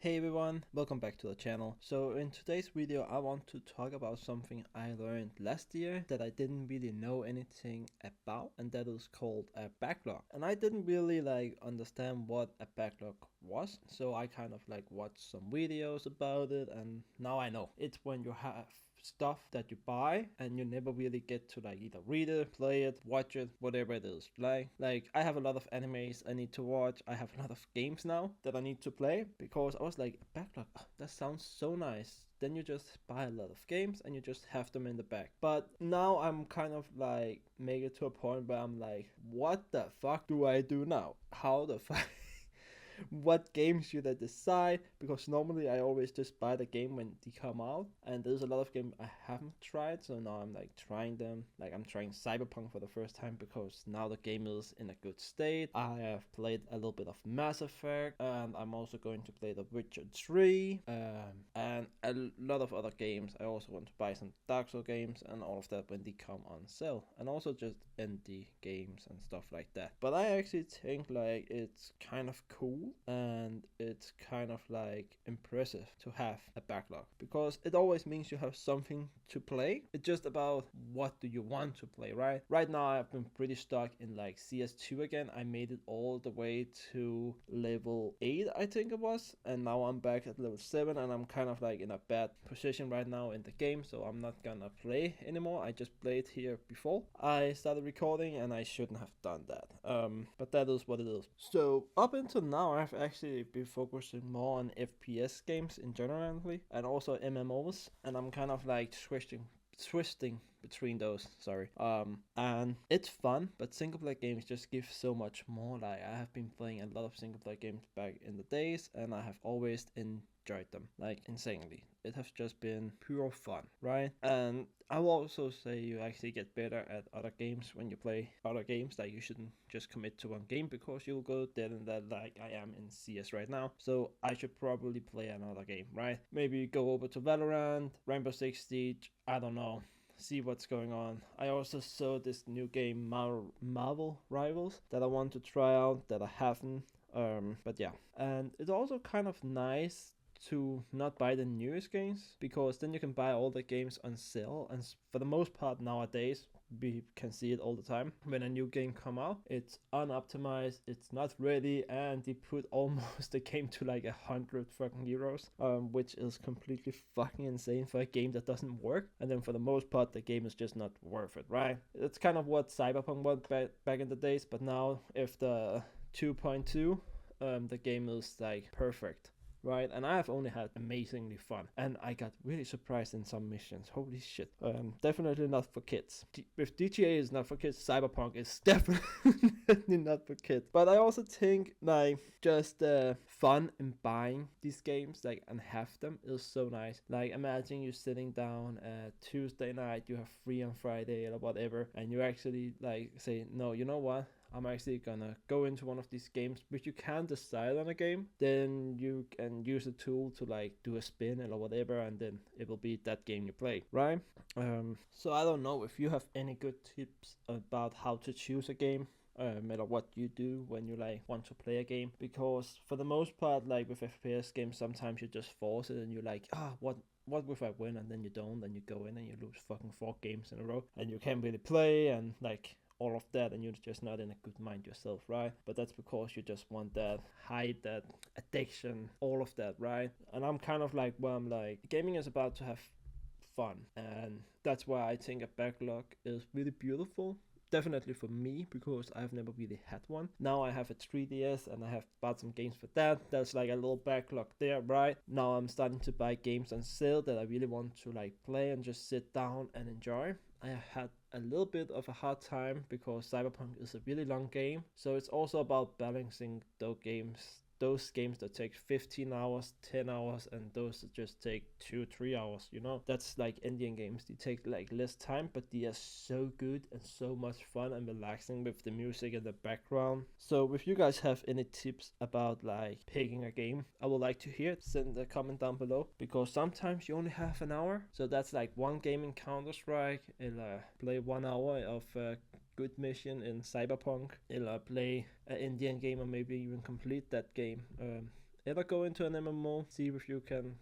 Hey everyone, welcome back to the channel. So in today's video I want to talk about something I learned last year that I didn't really know anything about, and that is called a backlog. And I didn't really understand what a backlog was, so I kind of watched some videos about it, and now I know. It's when you have stuff that you buy and you never really get to either read it, play it, watch it, whatever it is. Like I have a lot of animes I need to watch. I have a lot of games now that I need to play because I was like, backlog, that sounds so nice. Then you just buy a lot of games and you just have them in the back. But now I'm kind of make it to a point where I'm like, what the fuck do I do now? How the fuck what games should I decide? Because normally I always just buy the game when they come out, and there's a lot of games I haven't tried, so now I'm trying them. I'm trying Cyberpunk for the first time because now the game is in a good state. I have played a little bit of Mass Effect, and I'm also going to play The Witcher 3, and a lot of other games. I also want to buy some Dark Souls games and all of that when they come on sale, and also just indie games and stuff like that. But I actually think it's kind of cool, and it's kind of impressive to have a backlog, because it always means you have something to play. It's just about what do you want to play, right now I've been pretty stuck in CS2 again. I made it all the way to level 8, I think it was, and now I'm back at level 7, and I'm kind of in a bad position right now in the game, so I'm not gonna play anymore. I just played here before I started recording, and I shouldn't have done that, but that is what it is. So up until now I've actually been focusing more on FPS games in general, and also MMOs, and I'm kind of twisting between those, and it's fun, but single player games just give so much more. I have been playing a lot of single player games back in the days, and I have always enjoyed them insanely. It has just been pure fun, right? And I will also say you actually get better at other games when you play other games. You shouldn't just commit to one game, because you'll go dead in that, like I am in CS right now. So I should probably play another game, right? Maybe go over to Valorant, Rainbow Six Siege, I don't know, see what's going on. I also saw this new game, Marvel Rivals, that I want to try out, that I haven't. But yeah, and it's also kind of nice to not buy the newest games, because then you can buy all the games on sale, and for the most part nowadays we can see it all the time. When a new game come out, it's unoptimized, it's not ready, and they put almost the game to 100 fucking euros, which is completely fucking insane for a game that doesn't work. And then for the most part the game is just not worth it, right? It's kind of what Cyberpunk was back in the days, but now if the 2.2, the game is perfect, right? And I have only had amazingly fun, and I got really surprised in some missions. Holy shit. Definitely not for kids. If GTA is not for kids, Cyberpunk is definitely not for kids. But I also think just fun in buying these games and have them is so nice. Imagine you sitting down Tuesday night, you have free on Friday or whatever, and you actually say, no, you know what, I'm actually gonna go into one of these games, which you can decide on a game. Then you can use a tool to do a spin or whatever, and then it will be that game you play, right? So I don't know if you have any good tips about how to choose a game, matter what you do when you want to play a game, because for the most part with FPS games sometimes you just force it, and you're what if I win, and then you don't, and you go in and you lose fucking 4 games in a row, and you can't really play, and all of that, and you're just not in a good mind yourself, right? But that's because you just want that high, that addiction, all of that, right? And I'm kind of where I'm gaming is about to have fun, and that's why I think a backlog is really beautiful. Definitely for me, because I've never really had one. Now I have a 3DS, and I have bought some games for that. There's a little backlog there, right? Now I'm starting to buy games on sale that I really want to play and just sit down and enjoy. I had a little bit of a hard time because Cyberpunk is a really long game, so it's also about balancing those games that take 15 hours, 10 hours, and those that just take 2-3 hours, That's Indian games. They take less time, but they are so good and so much fun and relaxing with the music in the background. So if you guys have any tips about picking a game, I would like to hear it. Send a comment down below, because sometimes you only have an hour. So that's one game in Counter-Strike. I'll play 1 hour of good mission in Cyberpunk. I'll play an Indian game, or maybe even complete that game either go into an MMO, see if you can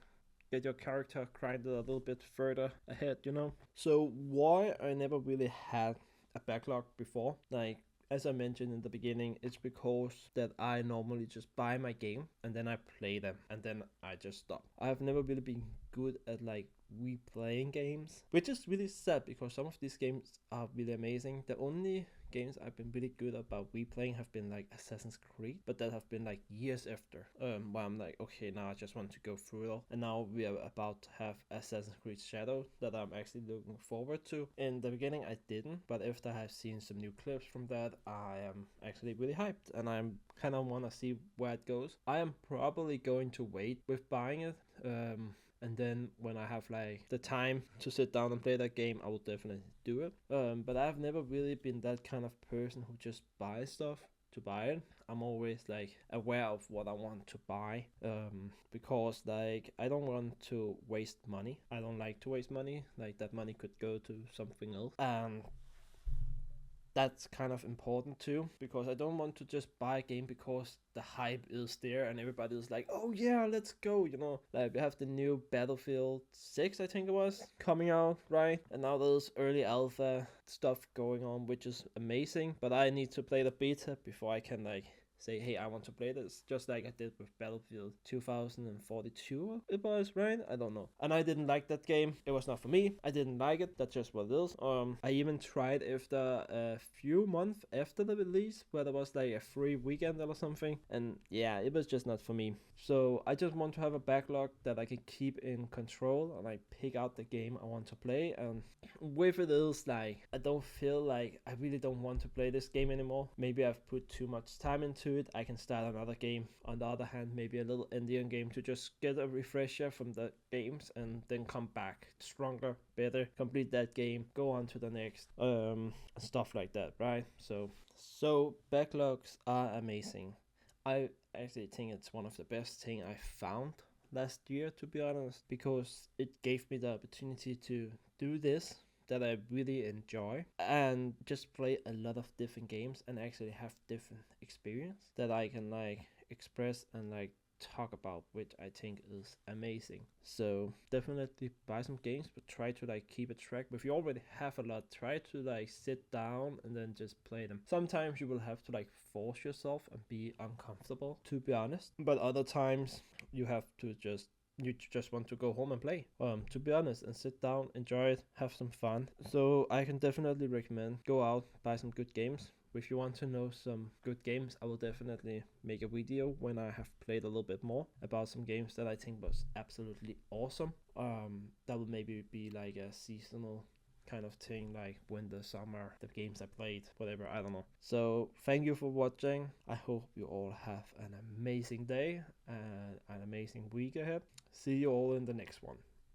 get your character grinded a little bit further ahead, you know. So why I never really had a backlog before, like as I mentioned in the beginning, it's because that I normally just buy my game and then I play them and then I just stop. I've never really been good at like replaying games, which is really sad because some of these games are really amazing. The only games I've been really good about replaying have been like Assassin's Creed, but that have been like years after. Where I'm like, okay, now I just want to go through it all. And now we are about to have Assassin's Creed Shadow that I'm actually looking forward to. In the beginning, I didn't, but after I've seen some new clips from that, I am actually really hyped, and I'm kind of want to see where it goes. I am probably going to wait with buying it. And then when I have like the time to sit down and play that game, I will definitely do it. But I've never really been that kind of person who just buys stuff to buy it. I'm always like aware of what I want to buy, because like I don't want to waste money. I don't like to waste money. Like that money could go to something else. And that's kind of important too, because I don't want to just buy a game because the hype is there and everybody is like, oh yeah, let's go, you know. Like we have the new Battlefield 6, I think it was, coming out, right? And now there's early alpha stuff going on, which is amazing, but I need to play the beta before I can like say, hey, I want to play this, just like I did with Battlefield 2042, it was, right? I don't know. And I didn't like that game. It was not for me. I didn't like it. That's just what it is. I even tried after a few months after the release, where there was like a free weekend or something. And yeah, it was just not for me. So I just want to have a backlog that I can keep in control and like pick out the game I want to play. And with it is like, I don't feel like I really don't want to play this game anymore. Maybe I've put too much time into it. I can start another game. On the other hand, maybe a little Indian game to just get a refresher from the games and then come back stronger, better, complete that game, go on to the next, stuff like that, right? So backlogs are amazing. I actually think it's one of the best thing I found last year, to be honest, because it gave me the opportunity to do this that I really enjoy and just play a lot of different games and actually have different experience that I can like express and like talk about, which I think is amazing. So definitely buy some games, but try to like keep a track. If you already have a lot, try to like sit down and then just play them. Sometimes you will have to like force yourself and be uncomfortable, to be honest, but other times you have to just want to go home and play, to be honest, and sit down, enjoy it, have some fun. So I can definitely recommend go out, buy some good games. If you want to know some good games, I will definitely make a video when I have played a little bit more about some games that I think was absolutely awesome. That will maybe be like a seasonal kind of thing, like winter, summer, the games I played, whatever, I don't know. So thank you for watching. I hope you all have an amazing day and an amazing week ahead. See you all in the next one.